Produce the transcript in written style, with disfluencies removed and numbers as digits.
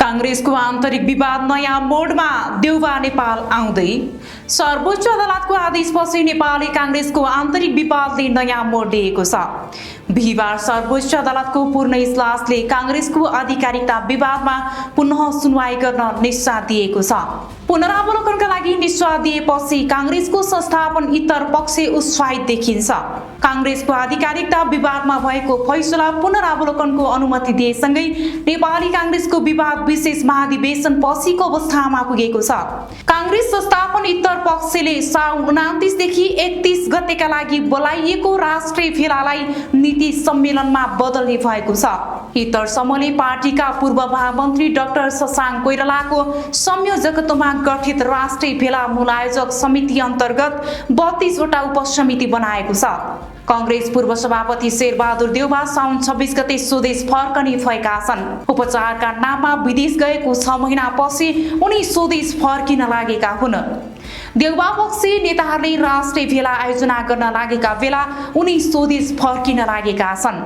कांग्रेसको आन्तरिक विवाद नयाँ मोडमा देउबा नेपाल आउँदै सर्वोच्च अदालतको आदेशपछि नेपाली कांग्रेसको आन्तरिक विवादले नयाँ मोड लिएको छ। बिहिबार सर्वोच्च अदालतको पूर्ण इजलासले कांग्रेसको आधिकारिकता विवादमा पुनः सुनवाई गर्न निश्चय दिएको छ। पुनरावलोकनका लागि निश्चय दिएपछि कांग्रेसको संस्थापन इतर पक्ष उत्साहित देखिन्छ। कांग्रेसको आधिकारिकता विवादमा भएको फैसला पुनरावलोकनको अनुमति दिएसँगै नेपाली कांग्रेसको विवाद विशेष महाधिवेशन पछिको अवस्थामा पुगेको छ। कांग्रेस संस्थापन इतर पक्षले साउन 29 देखि 31 गतेका लागि बोलाइएको राष्ट्रिय भेलालाई नीति सम्मेलनमा बदल्ने भएको छ। इतर समूहले पार्टीका पूर्व महामन्त्री डाक्टर शशाङ्क कोइरालाको संयोजकत्वमा गठित राष्ट्रिय भेला मूल आयोजक समिति अन्तर्गत 32 वटा उपसमिति बनाएको छ। कांग्रेस पूर्व सभापति शेरबहादुर देउबा साउन 26 गते स्वदेश फर्कने भएका छन्। उपचारका नाममा विदेश गएको 6 महिनापछि उनी स्वदेश फर्किन लागेका हुन्। देउबा पक्षी नेताहरूले राष्ट्रिय भेला आयोजना गर्न लागेका बेला उनी स्वदेश फर्किन लागेका छन्।